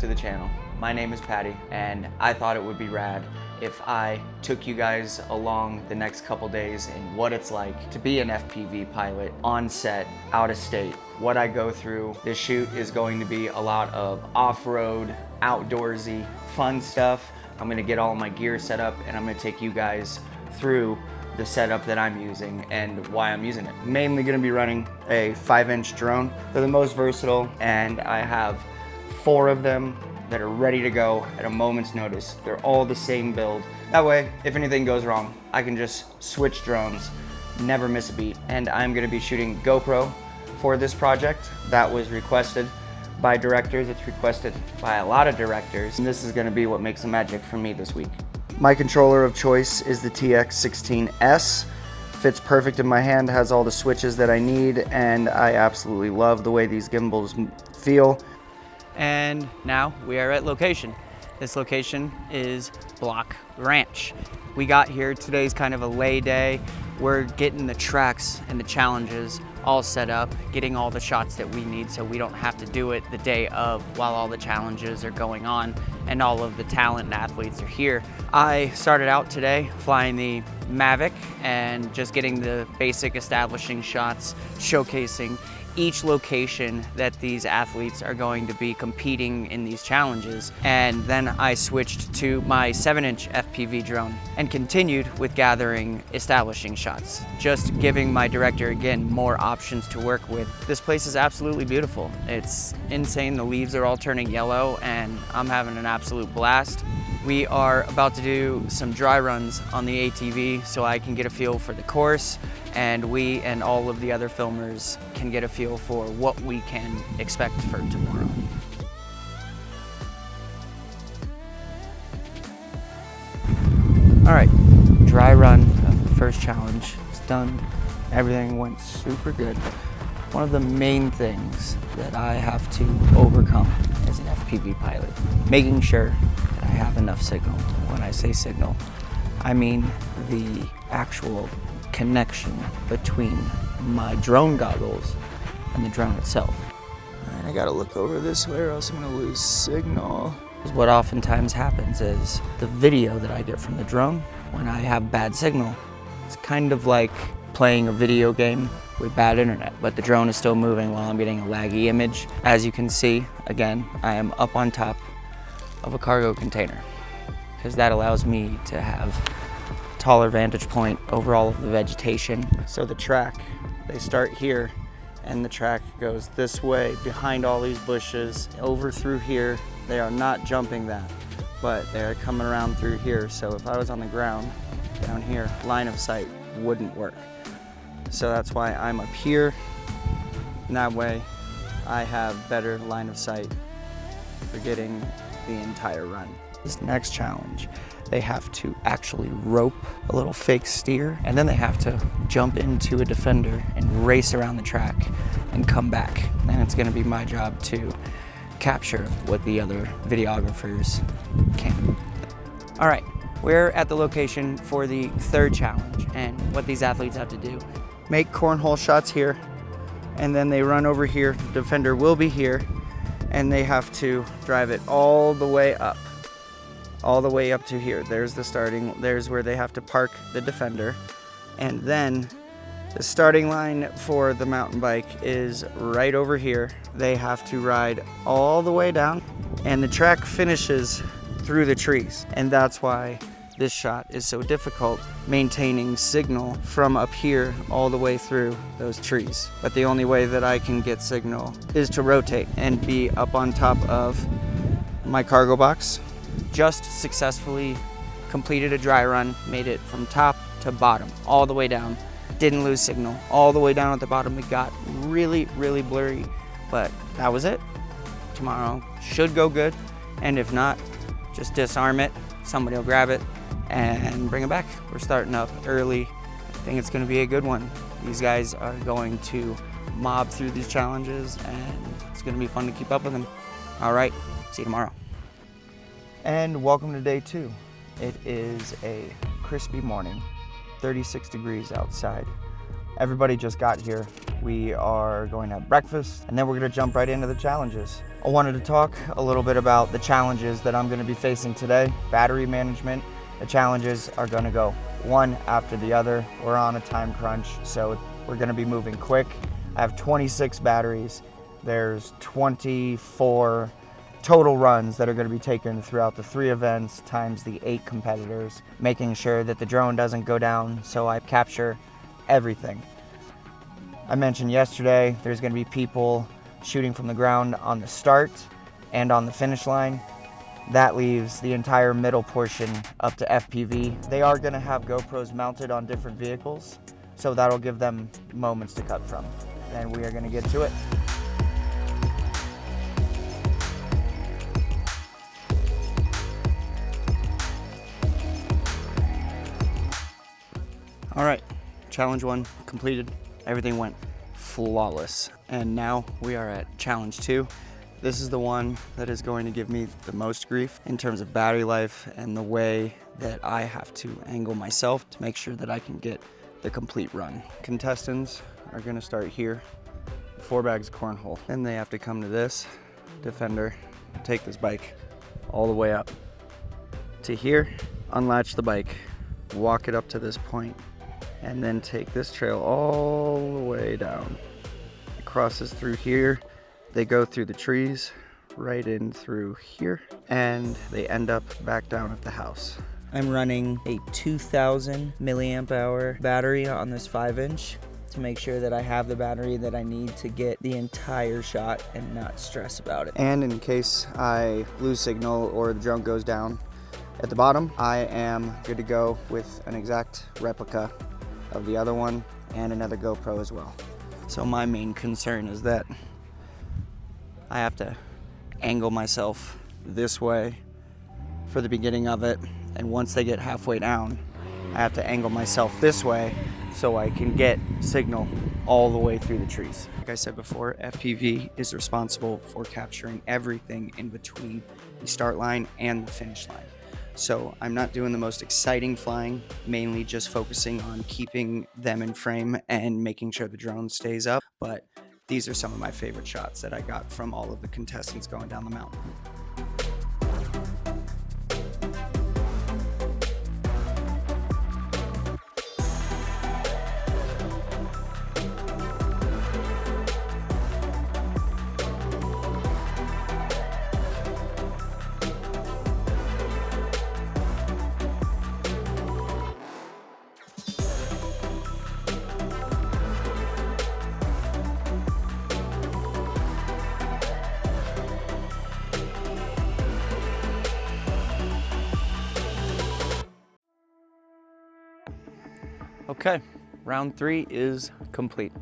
to the channel. My name is Patty, and I thought it would be rad if I took you guys along the next couple days in what it's like to be an FPV pilot on set, out of state, what I go through. This shoot is going to be a lot of off-road, outdoorsy, fun stuff. I'm gonna get all my gear set up, and I'm gonna take you guys through the setup that I'm using and why I'm using it. Mainly gonna be running a 5-inch drone. They're the most versatile, and I have 4 of them that are ready to go at a moment's notice. They're all the same build. That way, if anything goes wrong, I can just switch drones, never miss a beat. And I'm gonna be shooting GoPro for this project. That was requested by directors. It's requested by a lot of directors. And this is gonna be what makes the magic for me this week. My controller of choice is the TX16S. Fits perfect in my hand, has all the switches that I need, and I absolutely love the way these gimbals feel. And now we are at location. This location is Block Ranch. We got here, today's kind of a lay day. We're getting the tracks and the challenges all set up, getting all the shots that we need so we don't have to do it the day of while all the challenges are going on and all of the talent and athletes are here. I started out today flying the Mavic and just getting the basic establishing shots, showcasing each location that these athletes are going to be competing in these challenges. And then I switched to my 7-inch FPV drone and continued with gathering establishing shots, just giving my director, again, more options to work with. This place is absolutely beautiful. It's insane. The leaves are all turning yellow and I'm having an absolute blast. We are about to do some dry runs on the ATV so I can get a feel for the course, and we and all of the other filmers can get a feel for what we can expect for tomorrow. All right, dry run of the first challenge. It's done. Everything went super good. One of the main things that I have to overcome as an FPV pilot, making sure that I have enough signal. When I say signal, I mean the actual connection between my drone goggles and the drone itself. And I gotta look over this way or else I'm gonna lose signal. What oftentimes happens is the video that I get from the drone, when I have bad signal, it's kind of like playing a video game with bad internet, but the drone is still moving while I'm getting a laggy image. As you can see, again, I am up on top of a cargo container because that allows me to have a taller vantage point over all of the vegetation. So the track, they start here and the track goes this way behind all these bushes, over through here. They are not jumping that, but they're coming around through here. So if I was on the ground down here, line of sight wouldn't work. So that's why I'm up here, and that way I have better line of sight for getting the entire run. This next challenge, they have to actually rope a little fake steer, and then they have to jump into a defender and race around the track and come back. And it's gonna be my job to capture what the other videographers can. All right, we're at the location for the 3rd challenge, and what these athletes have to do. Make cornhole shots here, and then they run over here. The defender will be here, and they have to drive it all the way up to here. There's the starting, there's where they have to park the defender, and then the starting line for the mountain bike is right over here. They have to ride all the way down, and the track finishes through the trees, and that's why this shot is so difficult, maintaining signal from up here all the way through those trees. But the only way that I can get signal is to rotate and be up on top of my cargo box. Just successfully completed a dry run, made it from top to bottom, all the way down. Didn't lose signal. All the way down at the bottom, it got really, really blurry, but that was it. Tomorrow should go good, and if not, just disarm it, somebody will grab it, and bring it back. We're starting up early. I think it's gonna be a good one. These guys are going to mob through these challenges, and it's gonna be fun to keep up with them. All right, see you tomorrow. And welcome to day 2. It is a crispy morning, 36 degrees outside. Everybody just got here. We are going to have breakfast, and then we're gonna jump right into the challenges. I wanted to talk a little bit about the challenges that I'm going to be facing today. Battery management. The challenges are going to go one after the other. We're on a time crunch, so we're going to be moving quick. I have 26 batteries. There's 24 total runs that are going to be taken throughout the 3 events times the 8 competitors, making sure that the drone doesn't go down, so I capture everything. I mentioned yesterday there's going to be people shooting from the ground on the start and on the finish line. That leaves the entire middle portion up to FPV. They are going to have GoPros mounted on different vehicles, so that'll give them moments to cut from. And we are going to get to it. All right, challenge 1 completed. Everything went flawless. And now we are at challenge 2. This is the one that is going to give me the most grief in terms of battery life and the way that I have to angle myself to make sure that I can get the complete run. Contestants are gonna start here, 4 bags of cornhole. Then they have to come to this defender, take this bike all the way up to here, unlatch the bike, walk it up to this point, and then take this trail all the way down. It crosses through here. They go through the trees, right in through here, and they end up back down at the house. I'm running a 2000 milliamp hour battery on this 5-inch to make sure that I have the battery that I need to get the entire shot and not stress about it. And in case I lose signal or the drone goes down at the bottom, I am good to go with an exact replica of the other one and another GoPro as well. So my main concern is that I have to angle myself this way for the beginning of it, and once they get halfway down, I have to angle myself this way so I can get signal all the way through the trees. Like I said before, FPV is responsible for capturing everything in between the start line and the finish line. So I'm not doing the most exciting flying, mainly just focusing on keeping them in frame and making sure the drone stays up, but these are some of my favorite shots that I got from all of the contestants going down the mountain. Okay, round 3 is complete.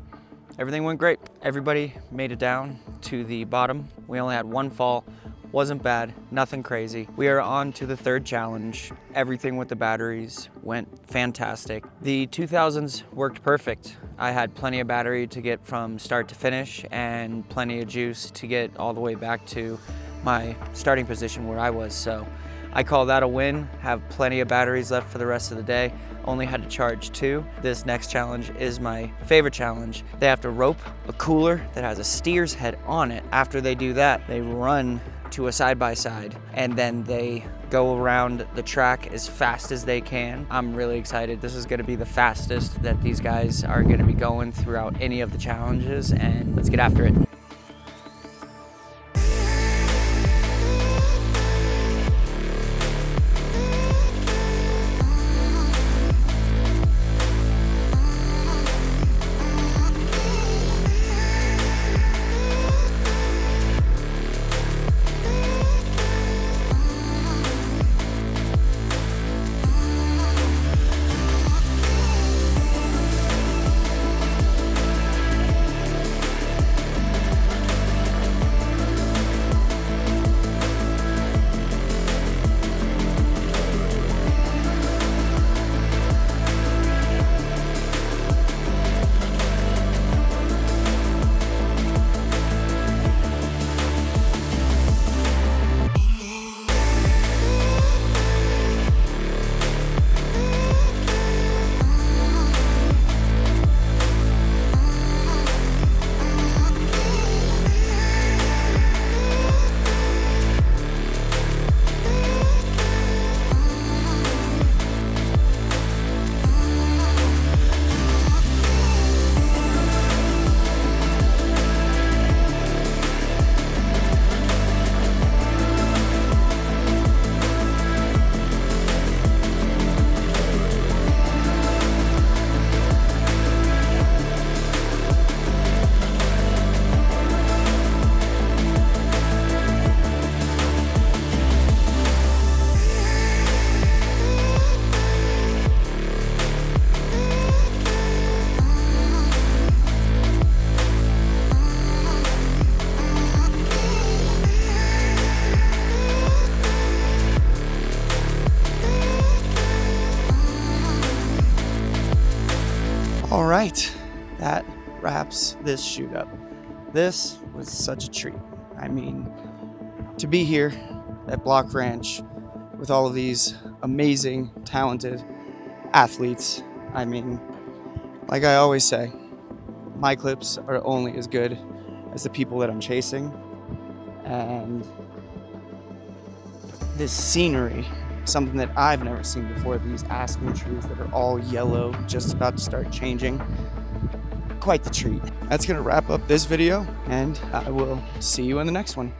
Everything went great. Everybody made it down to the bottom. We only had 1 fall. Wasn't bad, nothing crazy. We are on to the 3rd challenge. Everything with the batteries went fantastic. The 2000s worked perfect. I had plenty of battery to get from start to finish and plenty of juice to get all the way back to my starting position where I was. So I call that a win. Have plenty of batteries left for the rest of the day. Only had to charge 2. This next challenge is my favorite challenge. They have to rope a cooler that has a steer's head on it. After they do that, they run to a side-by-side and then they go around the track as fast as they can. I'm really excited. This is gonna be the fastest that these guys are gonna be going throughout any of the challenges, and let's get after it. right, that wraps this shoot up. This was such a treat. I mean, to be here at Block Ranch with all of these amazing, talented athletes. I mean, like I always say, my clips are only as good as the people that I'm chasing. And this scenery, something that I've never seen before, these aspen trees that are all yellow, just about to start changing. Quite the treat. That's gonna wrap up this video, and I will see you in the next one.